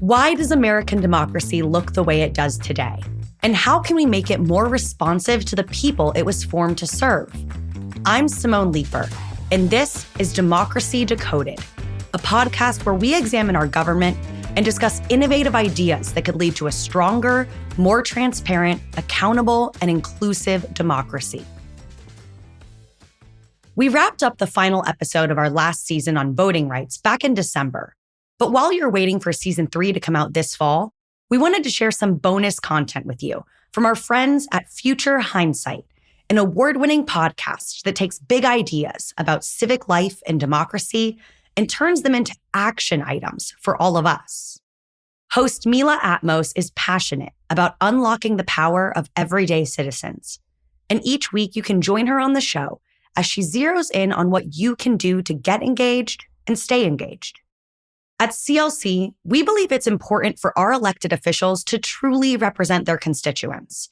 Why does American democracy look the way it does today? And how can we make it more responsive to the people it was formed to serve? I'm Simone Leeper, and this is Democracy Decoded, a podcast where we examine our government and discuss innovative ideas that could lead to a stronger, more transparent, accountable, and inclusive democracy. We wrapped up the final episode of our last season on voting rights back in December. But while you're waiting for season 3 to come out this fall, we wanted to share some bonus content with you from our friends at Future Hindsight, an award-winning podcast that takes big ideas about civic life and democracy and turns them into action items for all of us. Host Mila Atmos is passionate about unlocking the power of everyday citizens. And each week you can join her on the show as she zeroes in on what you can do to get engaged and stay engaged. At CLC, we believe it's important for our elected officials to truly represent their constituents.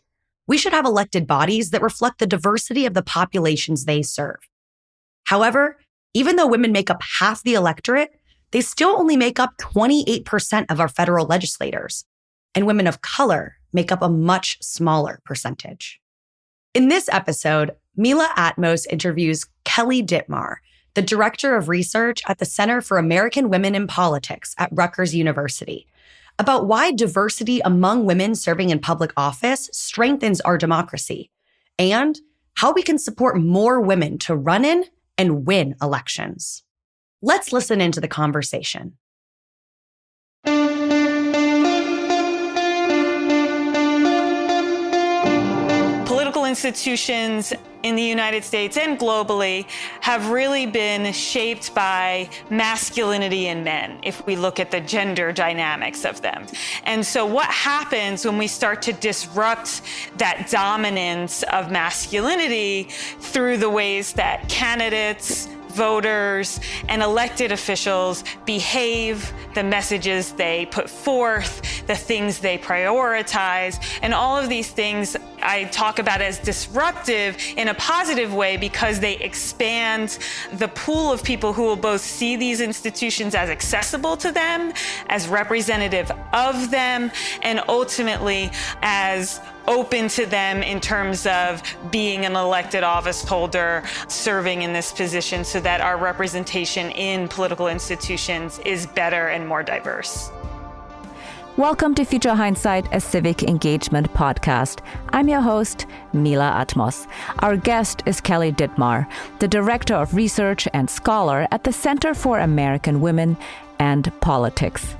We should have elected bodies that reflect the diversity of the populations they serve. However, even though women make up half the electorate, they still only make up 28% of our federal legislators, and women of color make up a much smaller percentage. In this episode, Mila Atmos interviews Kelly Dittmar, the Director of Research at the Center for American Women in Politics at Rutgers University, about why diversity among women serving in public office strengthens our democracy, and how we can support more women to run in and win elections. Let's listen into the conversation. Political institutions in the United States and globally have really been shaped by masculinity in men, if we look at the gender dynamics of them. And so what happens when we start to disrupt that dominance of masculinity through the ways that candidates, voters, and elected officials behave, the messages they put forth, the things they prioritize, and all of these things I talk about as disruptive in a positive way because they expand the pool of people who will both see these institutions as accessible to them, as representative of them, and ultimately as open to them in terms of being an elected office holder, serving in this position so that our representation in political institutions is better and more diverse. Welcome to Future Hindsight, a civic engagement podcast. I'm your host, Mila Atmos. Our guest is Kelly Dittmar, the Director of Research and Scholar at the Center for American Women and Politics.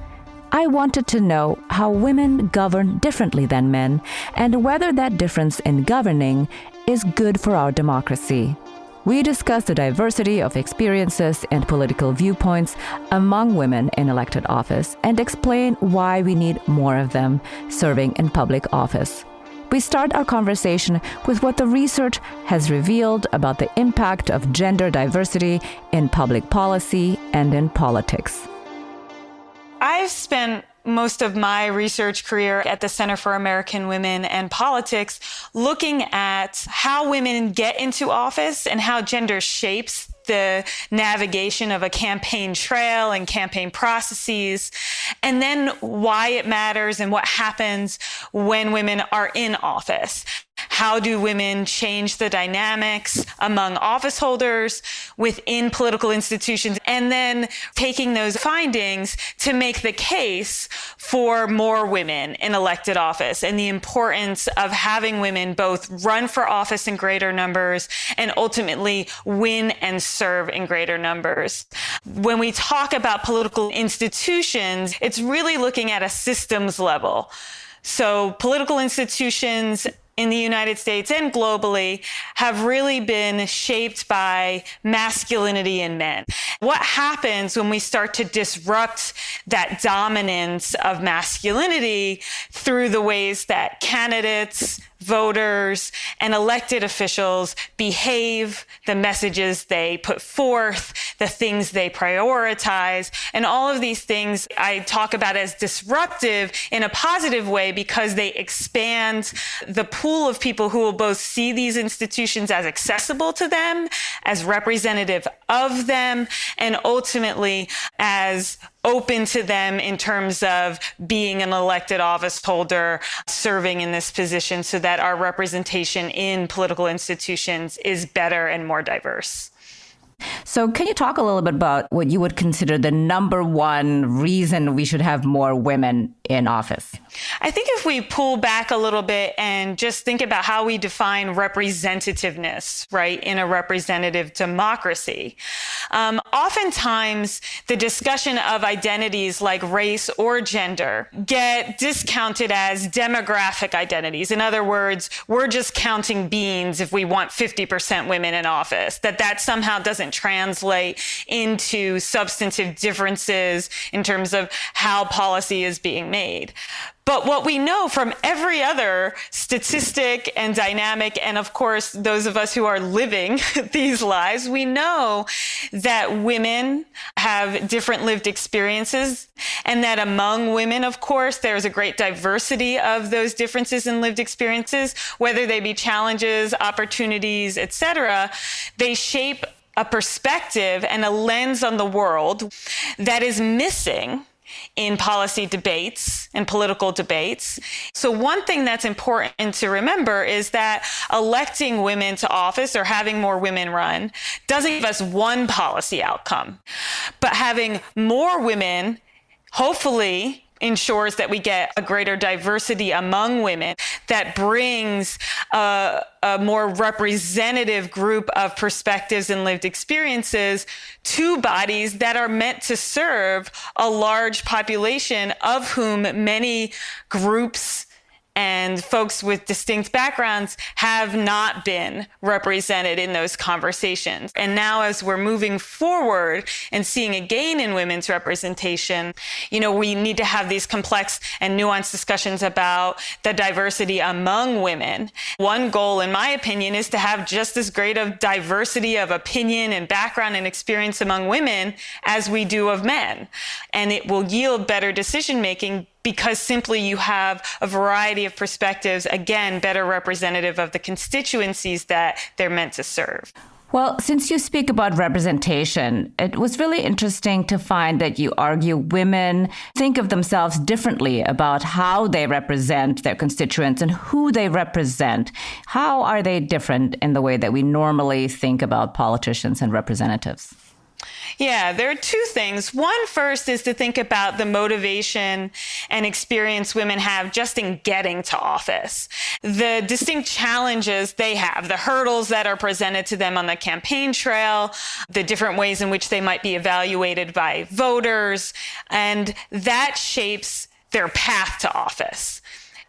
I wanted to know how women govern differently than men and whether that difference in governing is good for our democracy. We discuss the diversity of experiences and political viewpoints among women in elected office and explain why we need more of them serving in public office. We start our conversation with what the research has revealed about the impact of gender diversity in public policy and in politics. I've spent most of my research career at the Center for American Women and Politics looking at how women get into office and how gender shapes the navigation of a campaign trail and campaign processes, and then why it matters and what happens when women are in office. How do women change the dynamics among office holders within political institutions? And then taking those findings to make the case for more women in elected office and the importance of having women both run for office in greater numbers and ultimately win and serve in greater numbers. When we talk about political institutions, it's really looking at a systems level. So political institutions in the United States and globally have really been shaped by masculinity in men. What happens when we start to disrupt that dominance of masculinity through the ways that candidates, voters, and elected officials behave, the messages they put forth, the things they prioritize, and all of these things I talk about as disruptive in a positive way because they expand the pool of people who will both see these institutions as accessible to them, as representative of them, and ultimately as open to them in terms of being an elected office holder, serving in this position so that our representation in political institutions is better and more diverse. So can you talk a little bit about what you would consider the number one reason we should have more women in office? I think if we pull back a little bit and just think about how we define representativeness, right, in a representative democracy, oftentimes the discussion of identities like race or gender get discounted as demographic identities. In other words, we're just counting beans if we want 50% women in office, that somehow doesn't translate into substantive differences in terms of how policy is being made. But what we know from every other statistic and dynamic, and of course, those of us who are living these lives, we know that women have different lived experiences, and that among women, of course, there's a great diversity of those differences in lived experiences, whether they be challenges, opportunities, etc. They shape a perspective and a lens on the world that is missing in policy debates and political debates. So one thing that's important to remember is that electing women to office or having more women run doesn't give us one policy outcome, but having more women hopefully ensures that we get a greater diversity among women that brings a more representative group of perspectives and lived experiences to bodies that are meant to serve a large population, of whom many groups and folks with distinct backgrounds have not been represented in those conversations. And now as we're moving forward and seeing a gain in women's representation, we need to have these complex and nuanced discussions about the diversity among women. One goal, in my opinion, is to have just as great of diversity of opinion and background and experience among women as we do of men. And it will yield better decision-making because simply you have a variety of perspectives, again, better representative of the constituencies that they're meant to serve. Well, since you speak about representation, it was really interesting to find that you argue women think of themselves differently about how they represent their constituents and who they represent. How are they different in the way that we normally think about politicians and representatives? Yeah, there are two things. One first is to think about the motivation and experience women have just in getting to office, the distinct challenges they have, the hurdles that are presented to them on the campaign trail, the different ways in which they might be evaluated by voters, and that shapes their path to office.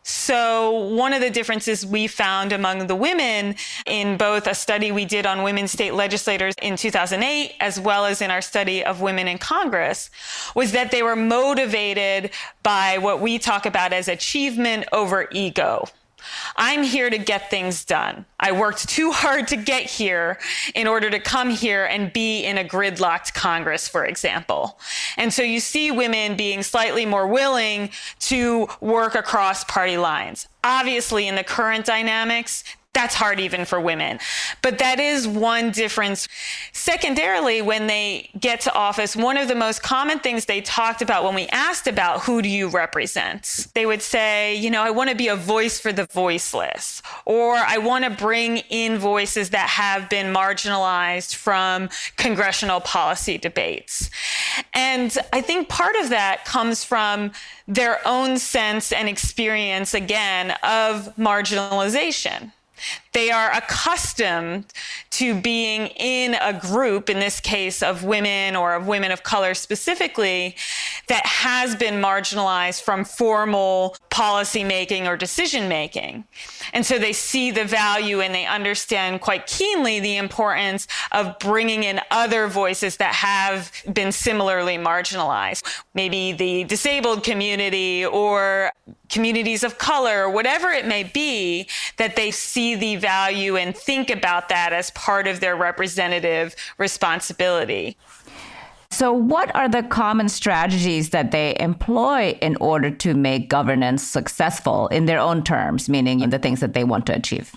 So one of the differences we found among the women in both a study we did on women state legislators in 2008, as well as in our study of women in Congress, was that they were motivated by what we talk about as achievement over ego. I'm here to get things done. I worked too hard to get here in order to come here and be in a gridlocked Congress, for example. And so you see women being slightly more willing to work across party lines. Obviously, in the current dynamics, that's hard even for women. But that is one difference. Secondarily, when they get to office, one of the most common things they talked about when we asked about who do you represent, they would say, I want to be a voice for the voiceless, or I want to bring in voices that have been marginalized from congressional policy debates. And I think part of that comes from their own sense and experience, again, of marginalization. They are accustomed to being in a group, in this case of women or of women of color specifically, that has been marginalized from formal policy making or decision making. And so they see the value and they understand quite keenly the importance of bringing in other voices that have been similarly marginalized. Maybe the disabled community or communities of color, whatever it may be, that they see the value and think about that as part of their representative responsibility. So what are the common strategies that they employ in order to make governance successful in their own terms, meaning in the things that they want to achieve?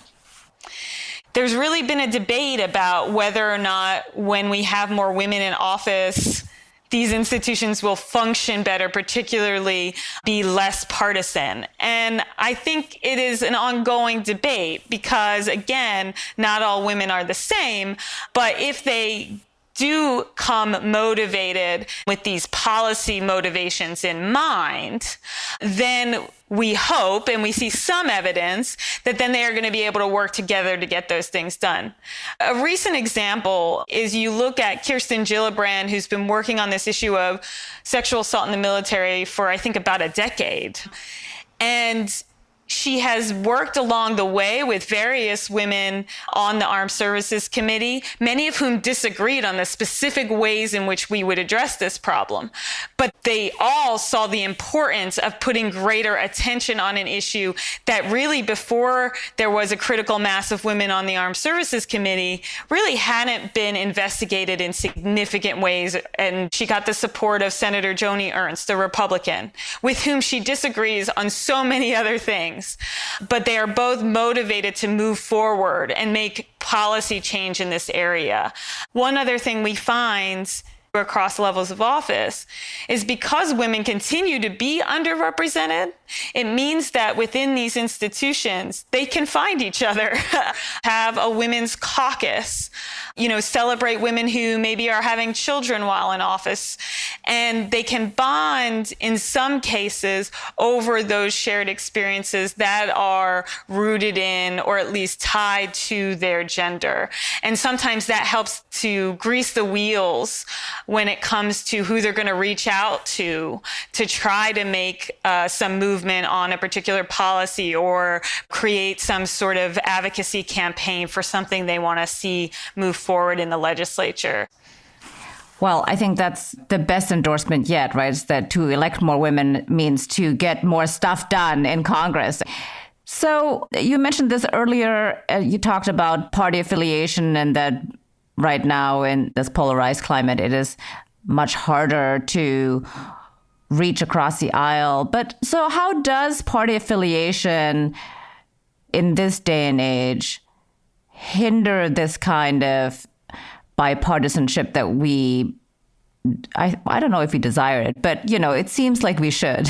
There's really been a debate about whether or not when we have more women in office, these institutions will function better, particularly be less partisan. And I think it is an ongoing debate because, again, not all women are the same, but if they do come motivated with these policy motivations in mind, then we hope, and we see some evidence, that then they are going to be able to work together to get those things done. A recent example is you look at Kirsten Gillibrand, who's been working on this issue of sexual assault in the military for, I think, about a decade. And she has worked along the way with various women on the Armed Services Committee, many of whom disagreed on the specific ways in which we would address this problem. But they all saw the importance of putting greater attention on an issue that really, before there was a critical mass of women on the Armed Services Committee, really hadn't been investigated in significant ways. And she got the support of Senator Joni Ernst, a Republican, with whom she disagrees on so many other things. But they are both motivated to move forward and make policy change in this area. One other thing we find across levels of office is because women continue to be underrepresented, it means that within these institutions, they can find each other, have a women's caucus, celebrate women who maybe are having children while in office, and they can bond in some cases over those shared experiences that are rooted in or at least tied to their gender. And sometimes that helps to grease the wheels when it comes to who they're going to reach out to try to make some movement on a particular policy or create some sort of advocacy campaign for something they want to see move forward in the legislature. Well, I think that's the best endorsement yet, right? Is that to elect more women means to get more stuff done in Congress. So you mentioned this earlier. You talked about party affiliation and that right now in this polarized climate, it is much harder to reach across the aisle. But so how does party affiliation in this day and age hinder this kind of bipartisanship that I don't know if we desire it, but, it seems like we should.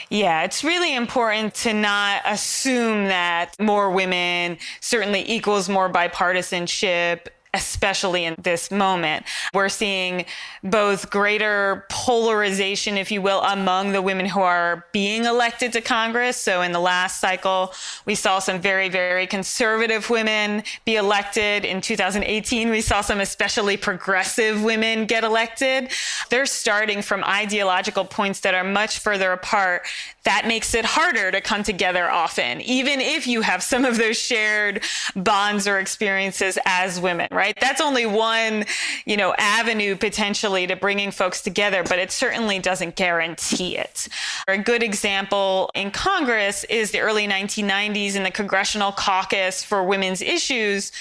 Yeah, it's really important to not assume that more women certainly equals more bipartisanship, especially in this moment. We're seeing both greater polarization, if you will, among the women who are being elected to Congress. So in the last cycle, we saw some very, very conservative women be elected. In 2018, we saw some especially progressive women get elected. They're starting from ideological points that are much further apart. That makes it harder to come together often, even if you have some of those shared bonds or experiences as women, right? That's only one, avenue potentially to bringing folks together, but it certainly doesn't guarantee it. A good example in Congress is the early 1990s in the Congressional Caucus for Women's Issues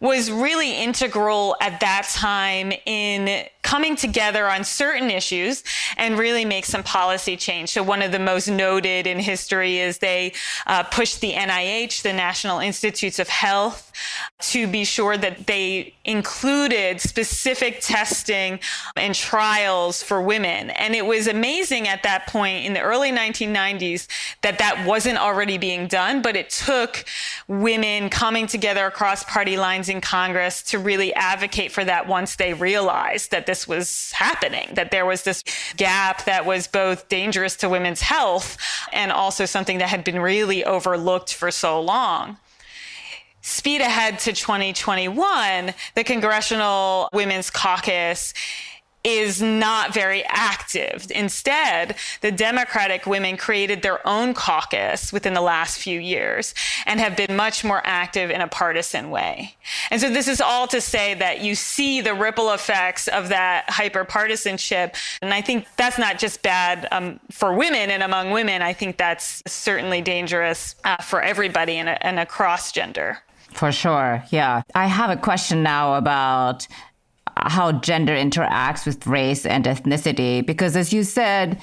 was really integral at that time in coming together on certain issues and really make some policy change. So one of the most noted in history is they pushed the NIH, the National Institutes of Health, to be sure that they included specific testing and trials for women. And it was amazing at that point in the early 1990s that wasn't already being done, but it took women coming together across party lines in Congress to really advocate for that once they realized that this was happening, that there was this gap that was both dangerous to women's health and also something that had been really overlooked for so long. Speed ahead to 2021, the Congressional Women's Caucus is not very active. Instead, the Democratic women created their own caucus within the last few years and have been much more active in a partisan way. And so this is all to say that you see the ripple effects of that hyper-partisanship. And I think that's not just bad for women and among women. I think that's certainly dangerous for everybody and across gender. For sure. Yeah. I have a question now about how gender interacts with race and ethnicity, because as you said,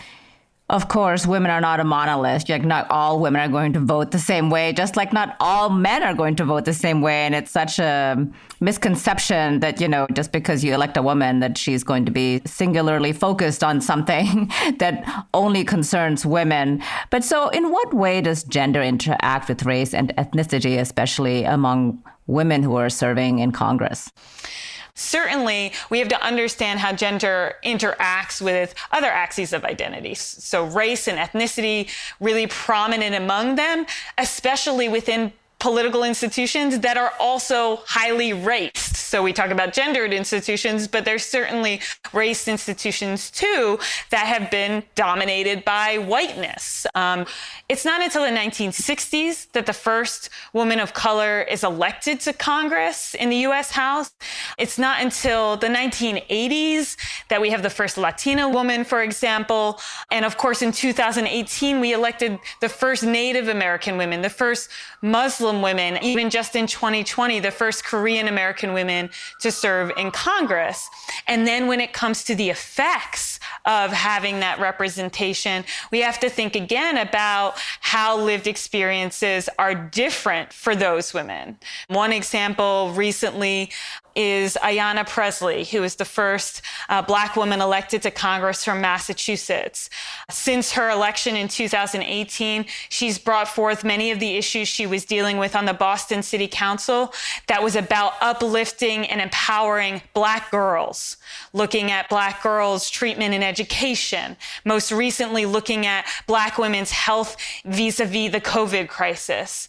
Of course, women are not a monolith. Like, not all women are going to vote the same way, just like not all men are going to vote the same way. And it's such a misconception that, just because you elect a woman, that she's going to be singularly focused on something that only concerns women. But so in what way does gender interact with race and ethnicity, especially among women who are serving in Congress? Certainly, we have to understand how gender interacts with other axes of identity. So race and ethnicity really prominent among them, especially within political institutions that are also highly raced. So we talk about gendered institutions, but there's certainly raced institutions too that have been dominated by whiteness. It's not until the 1960s that the first woman of color is elected to Congress in the U.S. House. It's not until the 1980s that we have the first Latina woman, for example. And of course, in 2018, we elected the first Native American women, the first Muslim women, even just in 2020, the first Korean American women to serve in Congress. And then when it comes to the effects of having that representation, we have to think again about how lived experiences are different for those women. One example recently is Ayanna Pressley, who is the first Black woman elected to Congress from Massachusetts. Since her election in 2018, she's brought forth many of the issues she was dealing with on the Boston City Council that was about uplifting and empowering Black girls, looking at Black girls' treatment and education, most recently looking at Black women's health vis-a-vis the COVID crisis.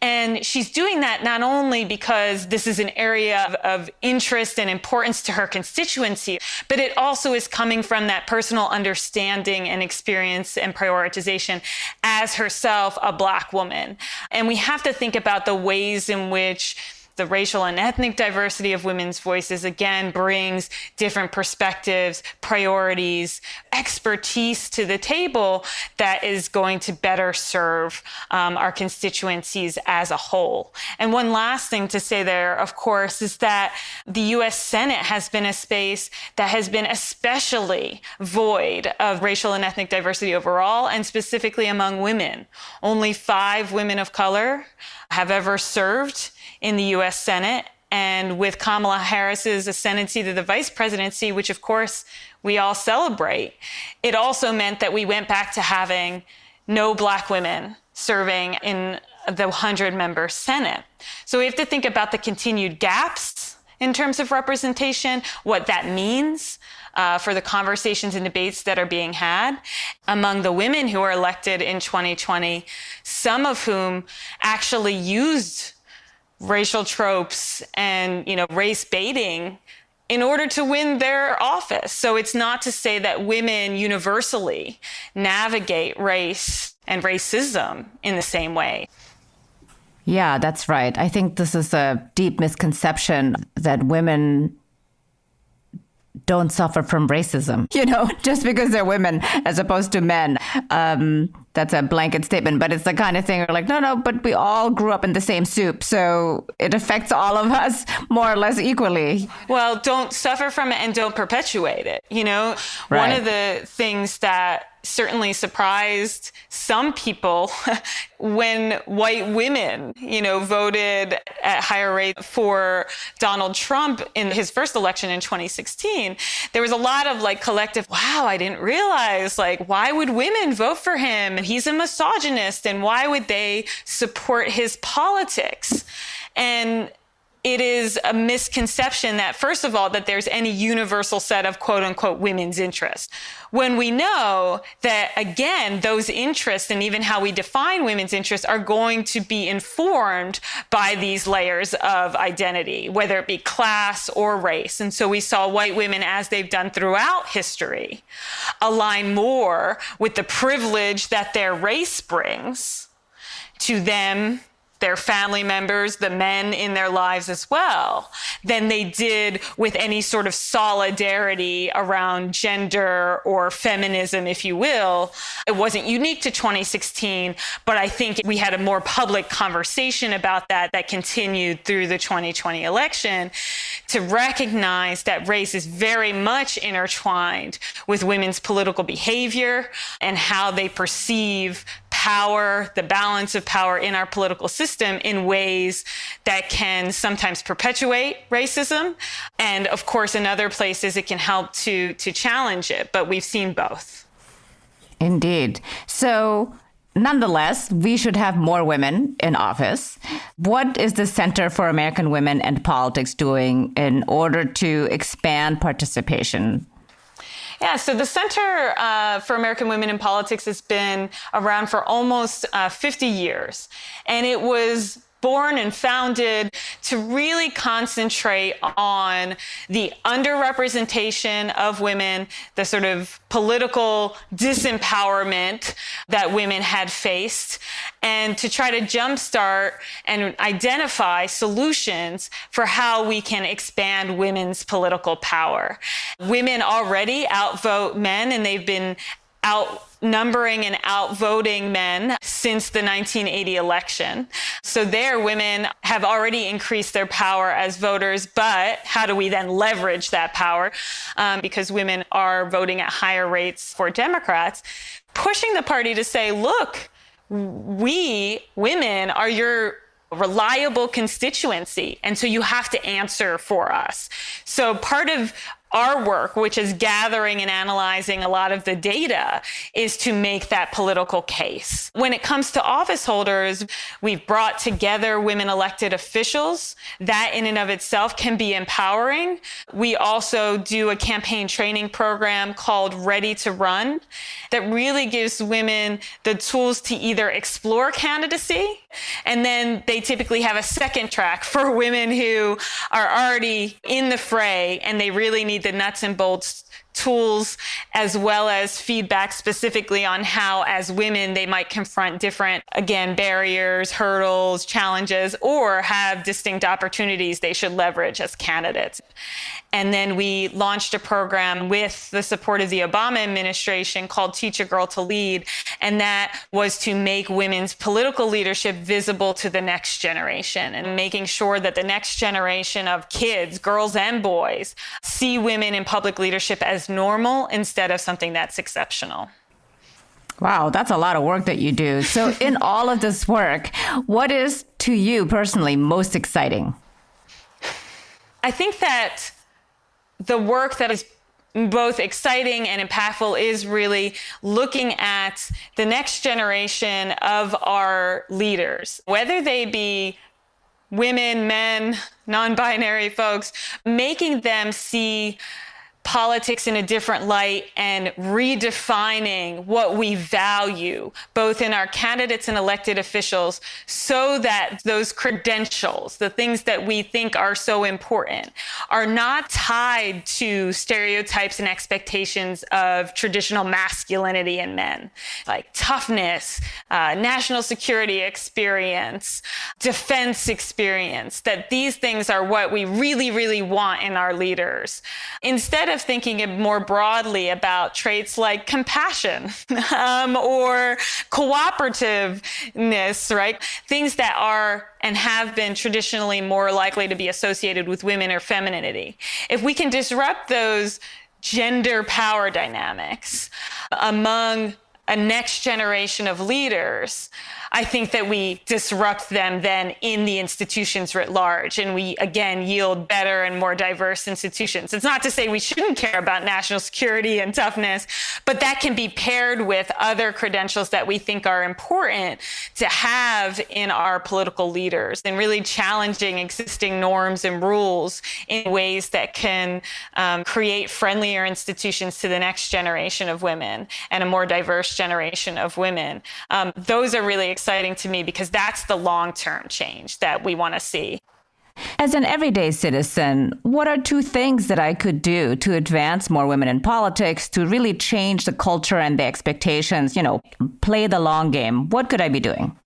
And she's doing that not only because this is an area of interest and importance to her constituency, but it also is coming from that personal understanding and experience and prioritization as herself a Black woman. And we have to think about the ways in which the racial and ethnic diversity of women's voices, again, brings different perspectives, priorities, expertise to the table that is going to better serve our constituencies as a whole. And one last thing to say there, of course, is that the U.S. Senate has been a space that has been especially void of racial and ethnic diversity overall, and specifically among women. Only 5 women of color have ever served in the U.S. Senate, and with Kamala Harris's ascendancy to the vice presidency, which of course we all celebrate, it also meant that we went back to having no Black women serving in the 100-member Senate. So we have to think about the continued gaps in terms of representation, what that means for the conversations and debates that are being had among the women who were elected in 2020, some of whom actually used racial tropes and, race baiting in order to win their office. So it's not to say that women universally navigate race and racism in the same way. Yeah, that's right. I think this is a deep misconception that women don't suffer from racism, just because they're women as opposed to men. That's a blanket statement, but it's the kind of thing where no, but we all grew up in the same soup. So it affects all of us more or less equally. Well, don't suffer from it and don't perpetuate it. Right. One of the things that certainly surprised some people when white women, voted at higher rate for Donald Trump in his first election in 2016. There was a lot of collective, wow, I didn't realize, why would women vote for him? He's a misogynist, and why would they support his politics? And it is a misconception that, first of all, that there's any universal set of quote unquote women's interests. When we know that, again, those interests and even how we define women's interests are going to be informed by these layers of identity, whether it be class or race. And so we saw white women, as they've done throughout history, align more with the privilege that their race brings to them their family members, the men in their lives as well, than they did with any sort of solidarity around gender or feminism, if you will. It wasn't unique to 2016, but I think we had a more public conversation about that continued through the 2020 election to recognize that race is very much intertwined with women's political behavior and how they perceive power, the balance of power in our political system in ways that can sometimes perpetuate racism. And of course, in other places, it can help to challenge it. But we've seen both. Indeed. So nonetheless, we should have more women in office. What is the Center for American Women and Politics doing in order to expand participation? Yeah, so the Center for American Women in Politics has been around for almost 50 years. And it was born and founded to really concentrate on the underrepresentation of women, the sort of political disempowerment that women had faced, and to try to jumpstart and identify solutions for how we can expand women's political power. Women already outvote men, and they've been outnumbering and outvoting men since the 1980 election. So there, women have already increased their power as voters, but how do we then leverage that power? Because women are voting at higher rates for Democrats, pushing the party to say, look, we, women, are your reliable constituency, and so you have to answer for us. So part of our work, which is gathering and analyzing a lot of the data, is to make that political case. When it comes to office holders, we've brought together women elected officials. That in and of itself can be empowering. We also do a campaign training program called Ready to Run that really gives women the tools to either explore candidacy, and then they typically have a second track for women who are already in the fray and they really need the nuts and bolts tools, as well as feedback specifically on how, as women, they might confront different, again, barriers, hurdles, challenges, or have distinct opportunities they should leverage as candidates. And then we launched a program with the support of the Obama administration called Teach a Girl to Lead. And that was to make women's political leadership visible to the next generation and making sure that the next generation of kids, girls and boys, see women in public leadership as normal instead of something that's exceptional. Wow, that's a lot of work that you do. So in all of this work, what is to you personally most exciting? I think that the work that is both exciting and impactful is really looking at the next generation of our leaders, whether they be women, men, non-binary folks, making them see politics in a different light and redefining what we value, both in our candidates and elected officials, so that those credentials, the things that we think are so important, are not tied to stereotypes and expectations of traditional masculinity in men, like toughness, national security experience, defense experience, that these things are what we really, really want in our leaders. Instead of thinking more broadly about traits like compassion or cooperativeness, right? Things that are and have been traditionally more likely to be associated with women or femininity. If we can disrupt those gender power dynamics among a next generation of leaders, I think that we disrupt them then in the institutions writ large, and we, again, yield better and more diverse institutions. It's not to say we shouldn't care about national security and toughness, but that can be paired with other credentials that we think are important to have in our political leaders, and really challenging existing norms and rules in ways that can create friendlier institutions to the next generation of women and a more diverse generation of women. Those are really exciting to me because that's the long-term change that we want to see. As an everyday citizen, what are 2 things that I could do to advance more women in politics, to really change the culture and the expectations, play the long game? What could I be doing?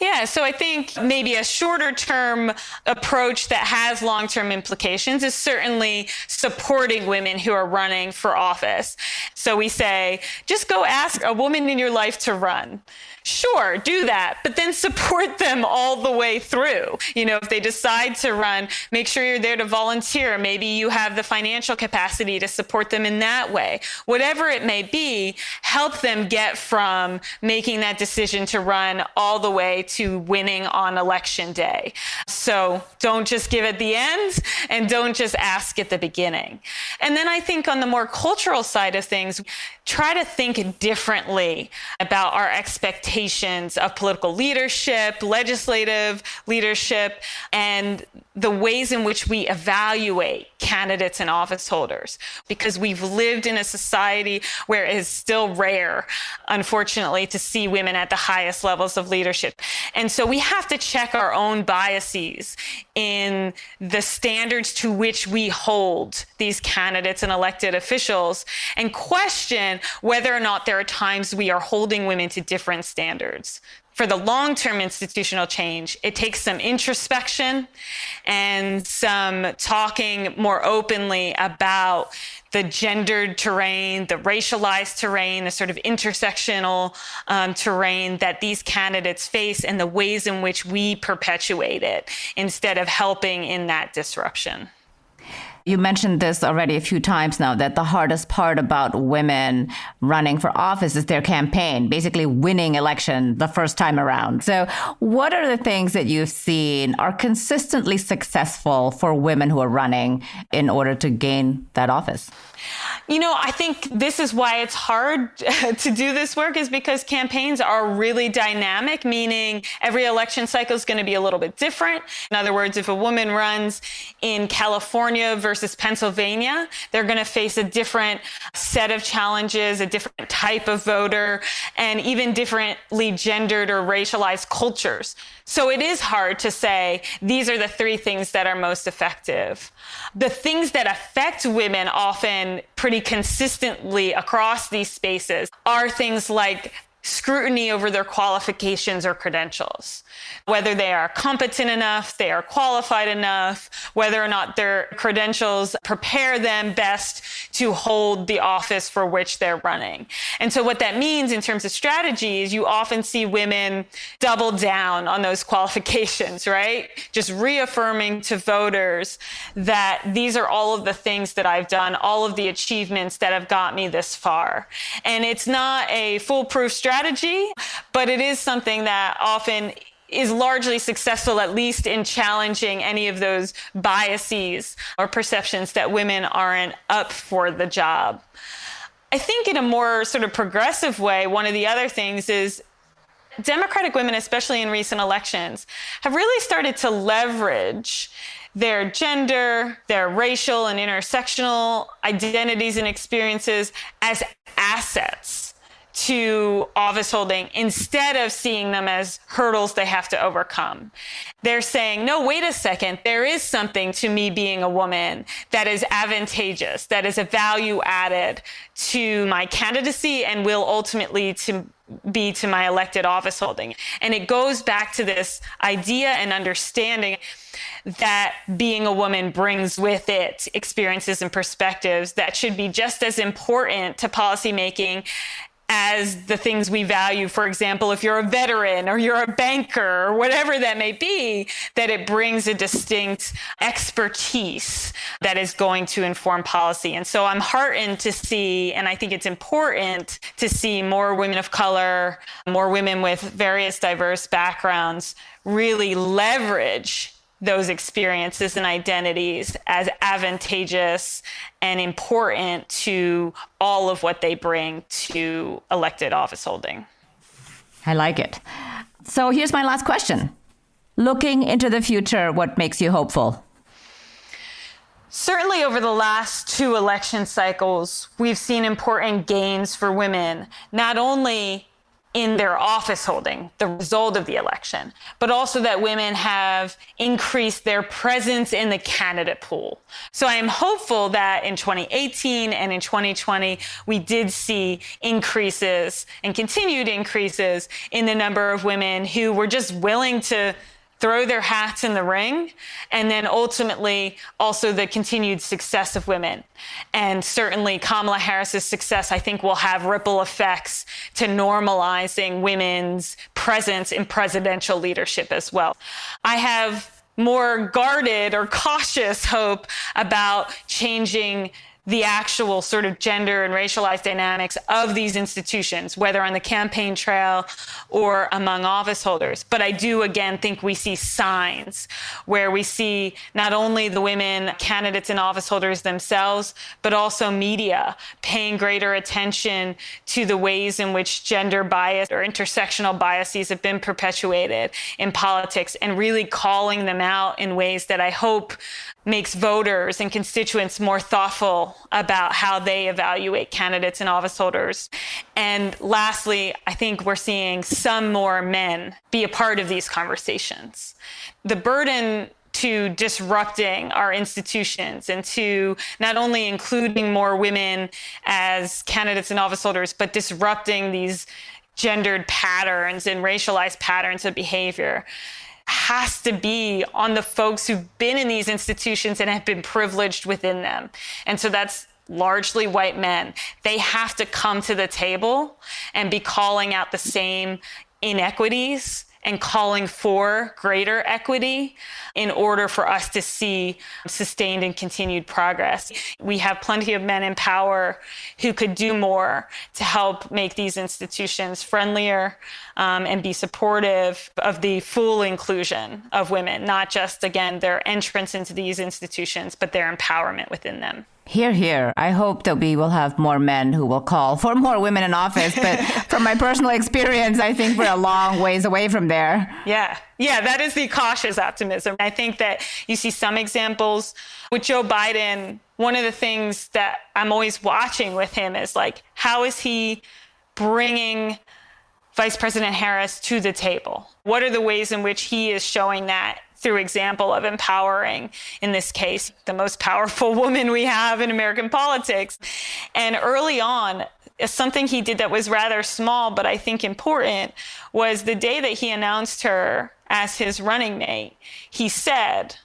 Yeah, so I think maybe a shorter term approach that has long-term implications is certainly supporting women who are running for office. So we say, just go ask a woman in your life to run. Sure, do that, but then support them all the way through. If they decide to run, make sure you're there to volunteer. Maybe you have the financial capacity to support them in that way. Whatever it may be, help them get from making that decision to run all the way to winning on election day. So don't just give at the end and don't just ask at the beginning. And then I think on the more cultural side of things, try to think differently about our expectations of political leadership, legislative leadership, and the ways in which we evaluate candidates and office holders, because we've lived in a society where it is still rare, unfortunately, to see women at the highest levels of leadership. And so we have to check our own biases in the standards to which we hold these candidates and elected officials and question whether or not there are times we are holding women to different standards. For the long-term institutional change, it takes some introspection and some talking more openly about the gendered terrain, the racialized terrain, the sort of intersectional terrain that these candidates face and the ways in which we perpetuate it instead of helping in that disruption. You mentioned this already a few times now, that the hardest part about women running for office is their campaign, basically winning election the first time around. So what are the things that you've seen are consistently successful for women who are running in order to gain that office? I think this is why it's hard to do this work, is because campaigns are really dynamic, meaning every election cycle is going to be a little bit different. In other words, if a woman runs in California versus Pennsylvania, they're going to face a different set of challenges, a different type of voter, and even differently gendered or racialized cultures. So it is hard to say, these are the three things that are most effective. The things that affect women often pretty consistently across these spaces are things like scrutiny over their qualifications or credentials, whether they are competent enough, they are qualified enough, whether or not their credentials prepare them best to hold the office for which they're running. And so what that means in terms of strategy is you often see women double down on those qualifications, right? Just reaffirming to voters that these are all of the things that I've done, all of the achievements that have got me this far. And it's not a foolproof strategy, but it is something that often is largely successful, at least in challenging any of those biases or perceptions that women aren't up for the job. I think in a more sort of progressive way, one of the other things is Democratic women, especially in recent elections, have really started to leverage their gender, their racial and intersectional identities and experiences as assets to office holding instead of seeing them as hurdles they have to overcome. They're saying, no, wait a second, there is something to me being a woman that is advantageous, that is a value added to my candidacy and will ultimately be to my elected office holding. And it goes back to this idea and understanding that being a woman brings with it experiences and perspectives that should be just as important to policymaking as the things we value. For example, if you're a veteran or you're a banker or whatever that may be, that it brings a distinct expertise that is going to inform policy. And so I'm heartened to see, and I think it's important to see more women of color, more women with various diverse backgrounds really leverage those experiences and identities as advantageous and important to all of what they bring to elected office holding. I like it. So here's my last question. Looking into the future, what makes you hopeful? Certainly over the last 2 election cycles, we've seen important gains for women, not only in their office holding, the result of the election, but also that women have increased their presence in the candidate pool. So I am hopeful that in 2018 and in 2020, we did see increases and continued increases in the number of women who were just willing to throw their hats in the ring, and then ultimately also the continued success of women. And certainly Kamala Harris's success, I think, will have ripple effects to normalizing women's presence in presidential leadership as well. I have more guarded or cautious hope about changing the actual sort of gender and racialized dynamics of these institutions, whether on the campaign trail or among office holders. But I do, again, think we see signs where we see not only the women candidates and office holders themselves, but also media paying greater attention to the ways in which gender bias or intersectional biases have been perpetuated in politics, and really calling them out in ways that I hope makes voters and constituents more thoughtful about how they evaluate candidates and office holders. And lastly, I think we're seeing some more men be a part of these conversations. The burden to disrupting our institutions and to not only including more women as candidates and office holders, but disrupting these gendered patterns and racialized patterns of behavior has to be on the folks who've been in these institutions and have been privileged within them. And so that's largely white men. They have to come to the table and be calling out the same inequities and calling for greater equity in order for us to see sustained and continued progress. We have plenty of men in power who could do more to help make these institutions friendlier and be supportive of the full inclusion of women, not just, again, their entrance into these institutions, but their empowerment within them. Hear, hear. I hope that we will have more men who will call for more women in office. But from my personal experience, I think we're a long ways away from there. Yeah, that is the cautious optimism. I think that you see some examples with Joe Biden. One of the things that I'm always watching with him is like, how is he bringing Vice President Harris to the table? What are the ways in which he is showing that through example of empowering, in this case, the most powerful woman we have in American politics? And early on, something he did that was rather small, but I think important, was the day that he announced her as his running mate, he said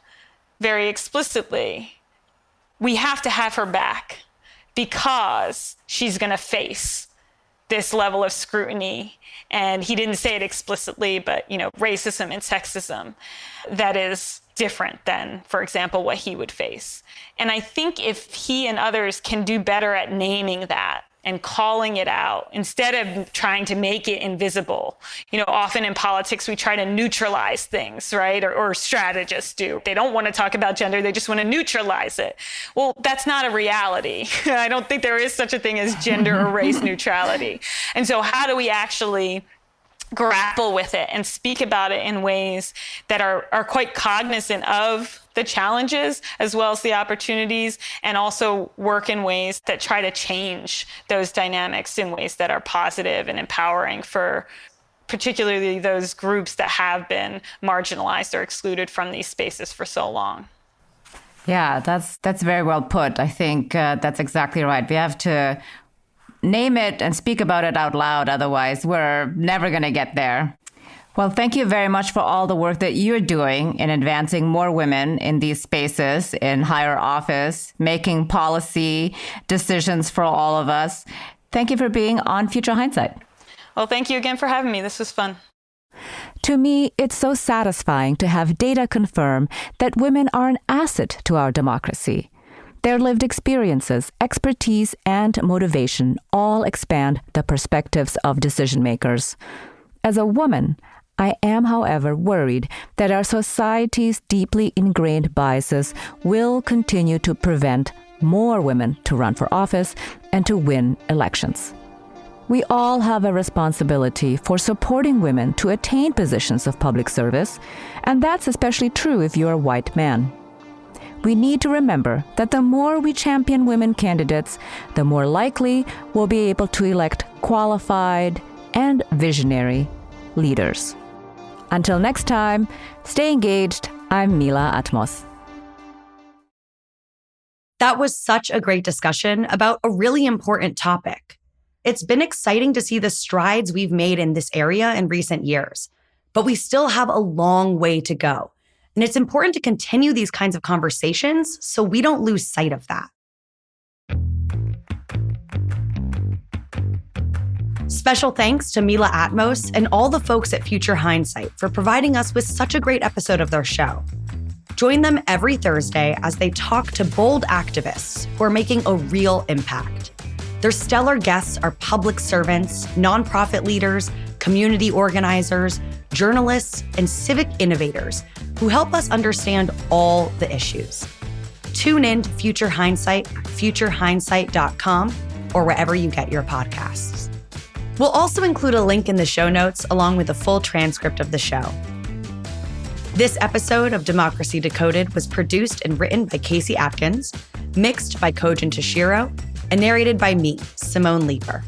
very explicitly, we have to have her back because she's going to face this level of scrutiny. And he didn't say it explicitly, but, racism and sexism that is different than, for example, what he would face. And I think if he and others can do better at naming that and calling it out instead of trying to make it invisible. Often in politics, we try to neutralize things, right? Or strategists do. They don't want to talk about gender. They just want to neutralize it. Well, that's not a reality. I don't think there is such a thing as gender or race neutrality. And so how do we actually grapple with it and speak about it in ways that are quite cognizant of the challenges as well as the opportunities, and also work in ways that try to change those dynamics in ways that are positive and empowering for particularly those groups that have been marginalized or excluded from these spaces for so long. Yeah, that's very well put. I think that's exactly right. We have to name it and speak about it out loud. Otherwise, we're never going to get there. Well, thank you very much for all the work that you're doing in advancing more women in these spaces, in higher office, making policy decisions for all of us. Thank you for being on Future Hindsight. Well, thank you again for having me. This was fun. To me, it's so satisfying to have data confirm that women are an asset to our democracy. Their lived experiences, expertise, and motivation all expand the perspectives of decision makers. As a woman, I am, however, worried that our society's deeply ingrained biases will continue to prevent more women to run for office and to win elections. We all have a responsibility for supporting women to attain positions of public service, and that's especially true if you're a white man. We need to remember that the more we champion women candidates, the more likely we'll be able to elect qualified, and visionary leaders. Until next time, stay engaged. I'm Mila Atmos. That was such a great discussion about a really important topic. It's been exciting to see the strides we've made in this area in recent years, but we still have a long way to go. And it's important to continue these kinds of conversations so we don't lose sight of that. Special thanks to Mila Atmos and all the folks at Future Hindsight for providing us with such a great episode of their show. Join them every Thursday as they talk to bold activists who are making a real impact. Their stellar guests are public servants, nonprofit leaders, community organizers, journalists, and civic innovators who help us understand all the issues. Tune in to Future Hindsight at futurehindsight.com or wherever you get your podcasts. We'll also include a link in the show notes along with a full transcript of the show. This episode of Democracy Decoded was produced and written by Casey Atkins, mixed by Kojin Toshiro, and narrated by me, Simone Leeper.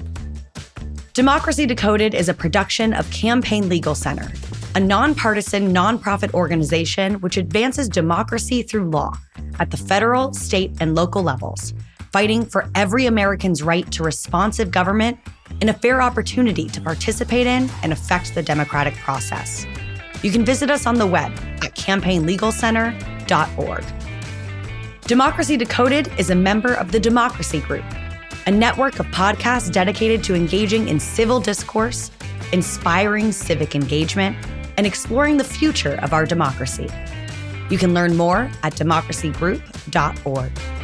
Democracy Decoded is a production of Campaign Legal Center, a nonpartisan nonprofit organization which advances democracy through law at the federal, state, and local levels, fighting for every American's right to responsive government and a fair opportunity to participate in and affect the democratic process. You can visit us on the web at campaignlegalcenter.org. Democracy Decoded is a member of the Democracy Group, a network of podcasts dedicated to engaging in civil discourse, inspiring civic engagement, and exploring the future of our democracy. You can learn more at democracygroup.org.